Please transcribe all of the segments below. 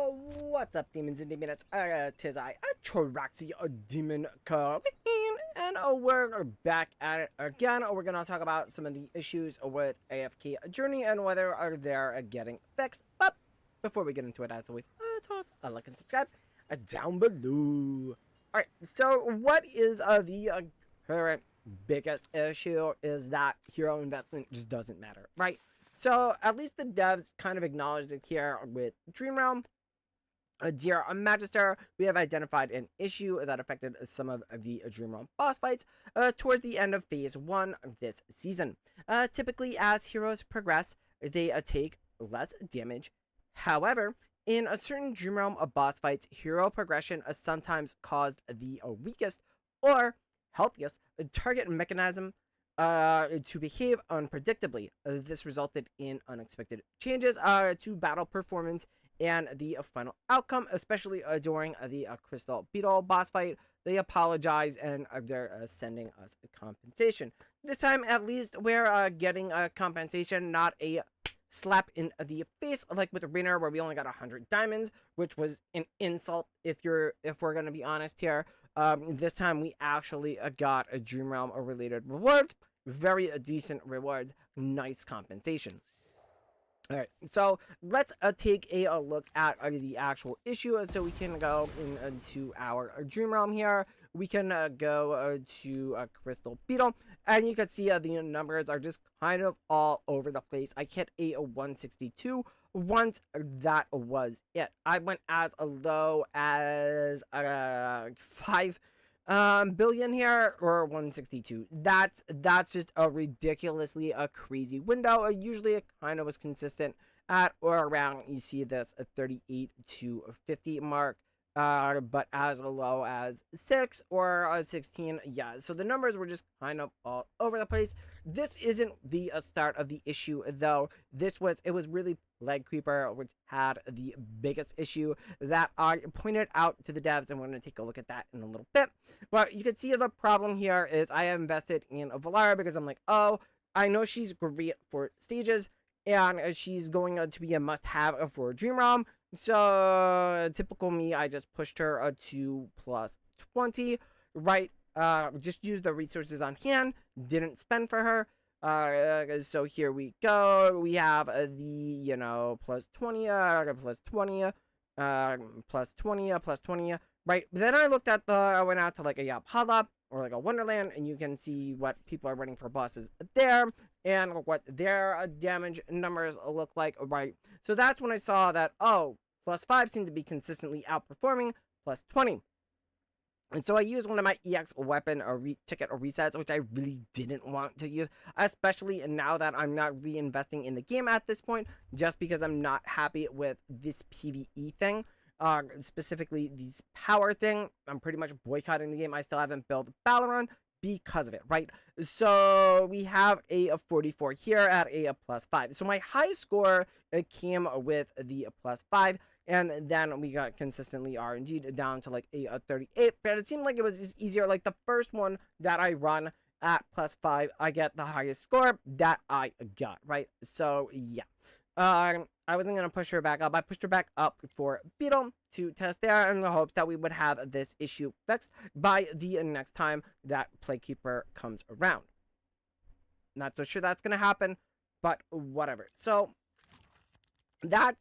What's up, demons and demonettes? Tis I, Troraxy, a demon queen, and we're back at it again. We're gonna talk about some of the issues with AFKJourney and whether they're getting fixed. But before we get into it, as always, toss a like and subscribe down below. Alright, so what is the current biggest issue is that hero investment just doesn't matter, right? So at least the devs kind of acknowledged it here with Dream Realm. Dear Magister, we have identified an issue that affected some of the Dream Realm boss fights towards the end of Phase 1 of this season. Typically, as heroes progress, they take less damage. However, in a certain Dream Realm boss fights, hero progression sometimes caused the weakest or healthiest target mechanism to behave unpredictably. This resulted in unexpected changes to battle performance and the final outcome, especially during the Crystal Beetle boss fight. They apologize and they're sending us a compensation. This time, at least, we're getting a compensation, not a slap in the face like with Rainer, where we only got 100 diamonds, which was an insult if we're gonna be honest here. This time we actually got a Dream Realm related rewards, very decent rewards, nice compensation. Alright, so let's take a look at the actual issue. So we can go into our Dream Realm here. We can go to Crystal Beetle, and you can see the numbers are just kind of all over the place. I hit a 162 once. That was it. I went as low as 5 billion here, or 162. That's just a ridiculously crazy window. Usually it kind of was consistent at or around, you see this, a 38 to 50 mark, but as low as 6 or 16. Yeah, so the numbers were just kind of all over the place. This isn't the start of the issue, though. It was really Leg Creeper, which had the biggest issue that I pointed out to the devs, and we're going to take a look at that in a little bit. But you can see the problem here is I invested in a Valara because I'm like, oh, I know she's great for stages, and she's going to be a must-have for Dream Realm. So, typical me, I just pushed her to plus 20, right? Just used the resources on hand, didn't spend for her. So here we go. We have the, plus 20, plus 20, plus 20, plus 20, right? Then I looked at I went out to like a Yapala or like a Wonderland, and you can see what people are running for bosses there and what their damage numbers look like, right? So that's when I saw that, oh, plus 5 seemed to be consistently outperforming plus 20. And so I used one of my EX weapon or ticket or resets, which I really didn't want to use, especially now that I'm not reinvesting in the game at this point, just because I'm not happy with this PVE thing. Specifically, this power thing. I'm pretty much boycotting the game. I still haven't built Balaron because of it, right? So we have a 44 here at a plus 5. So my high score came with the plus 5. And then we got consistently RNG down to like a 38. But it seemed like it was just easier. Like the first one that I run at plus 5, I get the highest score that I got, right? So yeah. I wasn't going to push her back up. I pushed her back up for Beetle to test there in the hopes that we would have this issue fixed by the next time that Plaguekeeper comes around. Not so sure that's going to happen, but whatever. So that's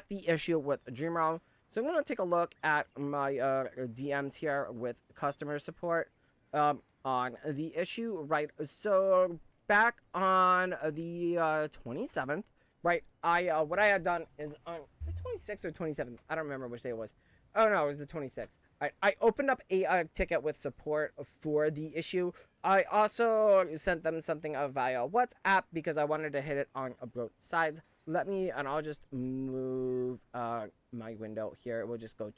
the issue with Dream Realm. So I'm going to take a look at my DMs here with customer support on the issue, right? So back on the 27th, right, what I had done is on the 26th or 27th, I don't remember which day it was. Oh no, it was the 26th. I opened up a ticket with support for the issue. I also sent them something via WhatsApp because I wanted to hit it on both sides. And I'll just move my window here. We'll just go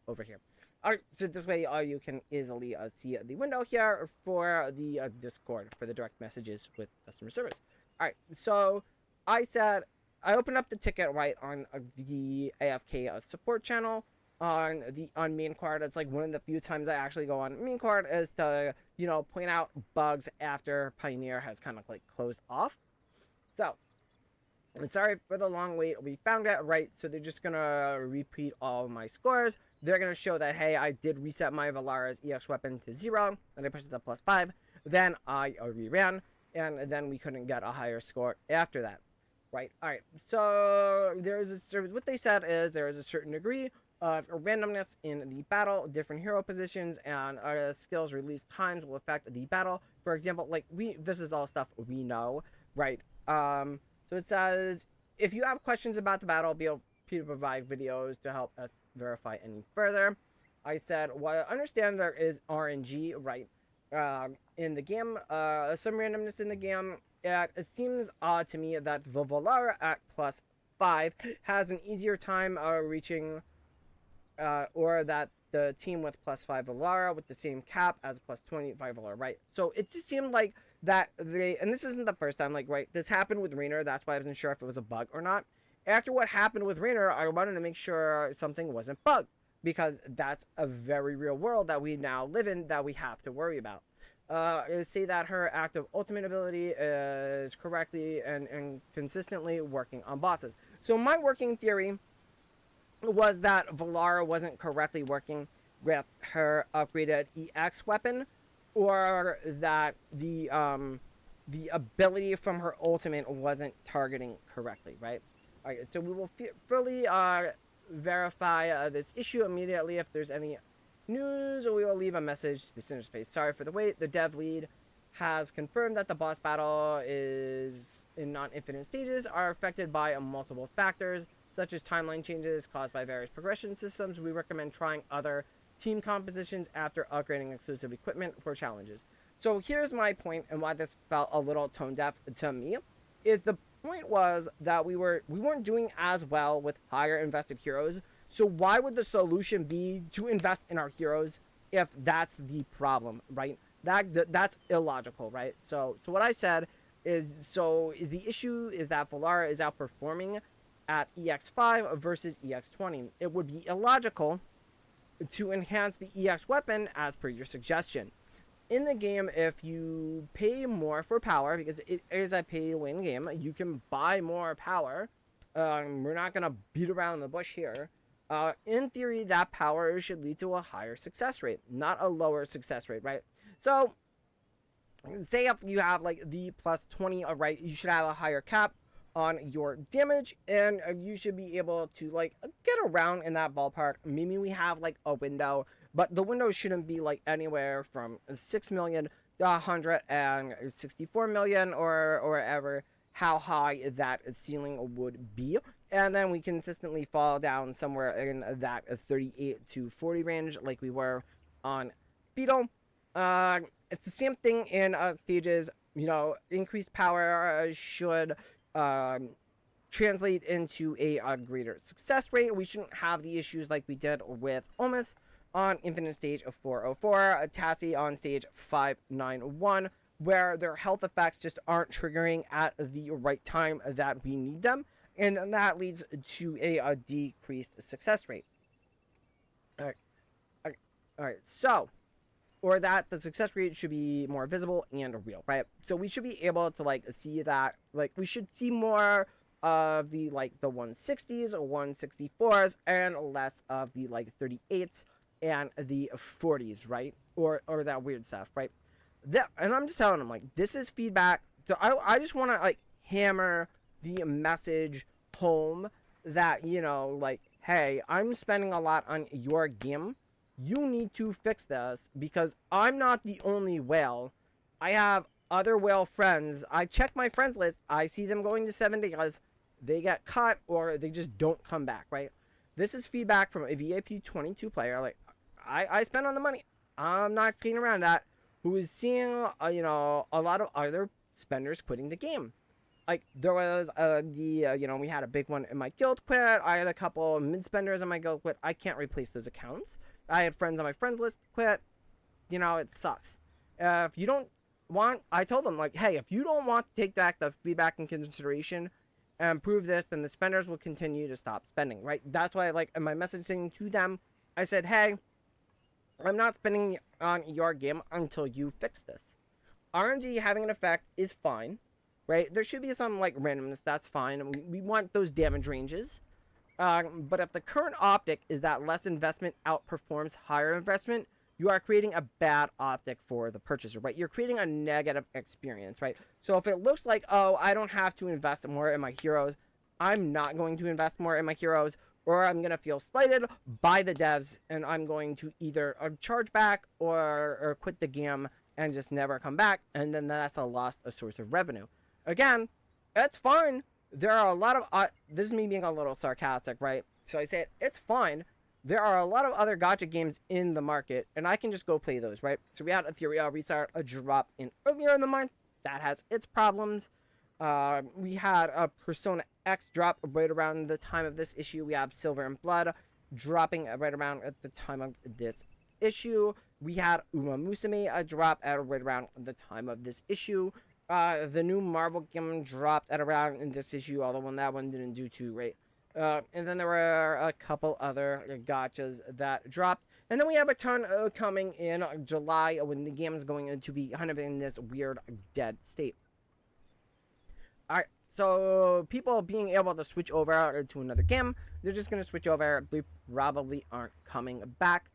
over here. Alright, so this way you can easily see the window here for the Discord, for the direct messages with customer service. Alright, so I opened up the ticket right on the AFK support channel on main card. It's like one of the few times I actually go on main card is to, point out bugs after Pioneer has kind of like closed off. So Sorry for the long wait. We found it, right? So they're just gonna repeat all of my scores. They're gonna show that, hey, I did reset my Valara's EX weapon to 0, and I pushed it to +5. Then I reran, and then we couldn't get a higher score after that, right? All right. So what they said is there is a certain degree of randomness in the battle. Different hero positions and skills release times will affect the battle. For example, like this is all stuff we know, right? So it says, if you have questions about the battle, be able to provide videos to help us verify any further. I said, well, I understand there is RNG, right, in the game, some randomness in the game. It seems odd to me that the Valara at +5 has an easier time reaching, or that the team with +5 Valara with the same cap as +25 Valara, right? So it just seemed like that and this isn't the first time, like, right, this happened with Rainer. That's why I wasn't sure if it was a bug or not. After what happened with Rainer, I wanted to make sure something wasn't bugged, because that's a very real world that we now live in that we have to worry about. Say that her active ultimate ability is correctly and consistently working on bosses. So my working theory was that Valara wasn't correctly working with her upgraded EX weapon, or that the ability from her ultimate wasn't targeting correctly, right? All right, so we will fully verify this issue immediately if there's any news, or we will leave a message to the interface. Sorry for the wait. The dev lead has confirmed that the boss battle is in non-infinite stages are affected by multiple factors, such as timeline changes caused by various progression systems. We recommend trying other team compositions after upgrading exclusive equipment for challenges. So here's my point, and why this felt a little tone deaf to me, is the point was that we weren't doing as well with higher invested heroes. So why would the solution be to invest in our heroes if that's the problem, right? That's illogical, right? So what I said is the issue is that Valara is outperforming at EX5 versus EX20. It would be illogical to enhance the EX weapon as per your suggestion. In the game, if you pay more for power, because it is a pay-to-win game, you can buy more power. We're not going to beat around the bush here. In theory, that power should lead to a higher success rate, not a lower success rate, right? So, say if you have like the +20, right, you should have a higher cap on your damage, and you should be able to like get around in that ballpark. Maybe we have like a window, but the window shouldn't be like anywhere from 6 million to 164 million, or wherever how high that ceiling would be, and then we consistently fall down somewhere in that 38 to 40 range like we were on Beetle. It's the same thing in stages. You know, increased power should translate into a greater success rate. We shouldn't have the issues like we did with Almost on Infinite Stage of 404, Tassie on Stage 591, where their health effects just aren't triggering at the right time that we need them, and that leads to a decreased success rate. All right, so, or that the success rate should be more visible and real, right? So we should be able to like see that, like we should see more of the like the 160s or 164s and less of the like 38s and the 40s, right? Or that weird stuff, right? And I'm just telling them, like, this is feedback. So I just want to like hammer the message home that, you know, like, hey, I'm spending a lot on your game. You need to fix this, because I'm not the only whale. I have other whale friends. I check my friends list. I see them going to 7 days. They get cut or they just don't come back, right? This is feedback from a VIP 22 player. Like, I spend on the money. I'm not kidding around that. Who is seeing, you know, a lot of other spenders quitting the game. Like, there was you know, we had a big one in my guild quit. I had a couple mid spenders in my guild quit. I can't replace those accounts. I had friends on my friends list quit. You know, it sucks. If you don't want, I told them, like, hey, if you don't want to take back the feedback in consideration and prove this, then the spenders will continue to stop spending, right? That's why, like, in my messaging to them, I said, hey, I'm not spending on your game until you fix this. RNG having an effect is fine. right? There should be some like randomness. That's fine. We want those damage ranges. But if the current optic is that less investment outperforms higher investment, you are creating a bad optic for the purchaser, right? You're creating a negative experience, right? So if it looks like, oh, I don't have to invest more in my heroes, I'm not going to invest more in my heroes, or I'm going to feel slighted by the devs, and I'm going to either charge back or quit the game and just never come back, and then that's a source of revenue. Again, it's fine. There are a lot of, this is me being a little sarcastic, right? So I say it's fine. There are a lot of other gacha games in the market, and I can just go play those, right? So we had Ethereal Restart, a drop in earlier in the month. That has its problems. We had a Persona X drop right around the time of this issue. We have Silver and Blood dropping right around at the time of this issue. We had Uma Musume a drop at right around the time of this issue. The new Marvel game dropped at around in this issue, although that one didn't do too great. And then there were a couple other gachas that dropped. And then we have a ton coming in July when the game is going to be kind of in this weird dead state. Alright, so people being able to switch over to another game, they're just going to switch over. They probably aren't coming back.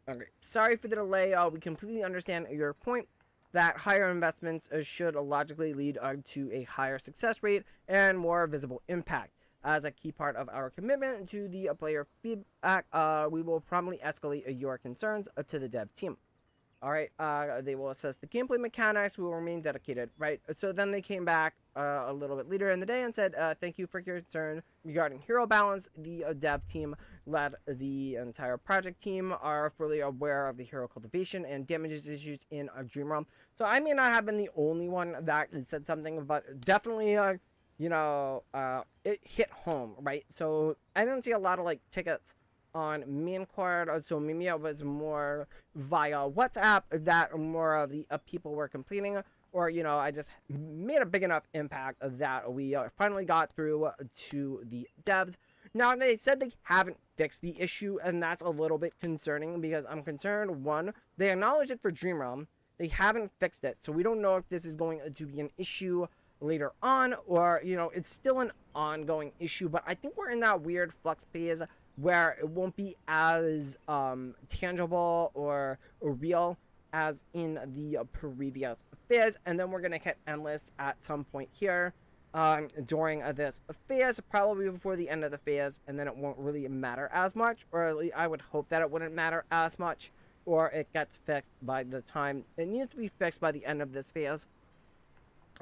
Okay, sorry for the delay. We completely understand your point that higher investments should logically lead to a higher success rate and more visible impact. As a key part of our commitment to the player feedback, we will promptly escalate your concerns to the dev team. Alright, they will assess the gameplay mechanics. We will remain dedicated, right? So then they came back a little bit later in the day and said, thank you for your concern regarding hero balance. The dev team led the entire project team are fully aware of the hero cultivation and damages issues in Dream Realm. So I may not have been the only one that said something, but definitely, you know, it hit home, right? So I didn't see a lot of like tickets on main card, so maybe it was more via WhatsApp that more of the people were complaining, or you know, I just made a big enough impact that we finally got through to the devs. Now they said they haven't fixed the issue, and that's a little bit concerning because I'm concerned. One, they acknowledged it for Dream Realm, they haven't fixed it, so we don't know if this is going to be an issue later on, or you know, it's still an ongoing issue. But I think we're in that weird flux phase where it won't be as tangible or real as in the previous phase, and then we're gonna hit endless at some point here during this phase, probably before the end of the phase, and then it won't really matter as much, or at least I would hope that it wouldn't matter as much, or it gets fixed by the time it needs to be fixed by the end of this phase,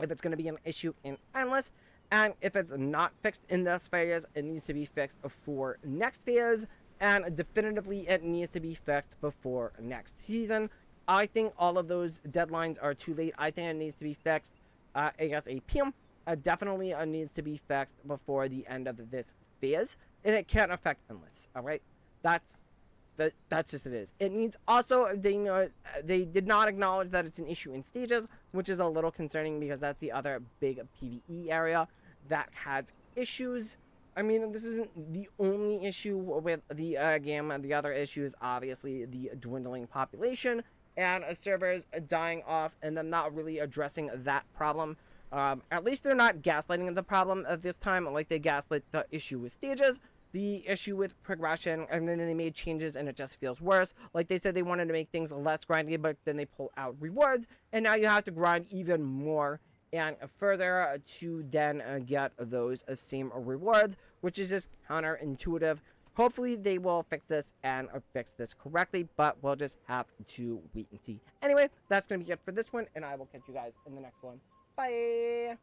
if it's going to be an issue in endless. And if it's not fixed in this phase, it needs to be fixed for next phase, and definitively it needs to be fixed before next season. I think all of those deadlines are too late. I think it needs to be fixed ASAP. Definitely needs to be fixed before the end of this phase, and it can't affect endless. All right, that's just it is. It needs also, they did not acknowledge that it's an issue in stages, which is a little concerning because that's the other big PvE area that has issues. I mean, this isn't the only issue with the game. The other issue is obviously the dwindling population and servers dying off, and them not really addressing that problem. At least they're not gaslighting the problem at this time like they gaslit the issue with stages, the issue with progression, and then they made changes and it just feels worse. Like they said they wanted to make things less grindy, but then they pull out rewards, and now you have to grind even more and further to then get those same rewards, which is just counterintuitive. Hopefully they will fix this and fix this correctly, but we'll just have to wait and see. Anyway, that's going to be it for this one, and I will catch you guys in the next one. Bye!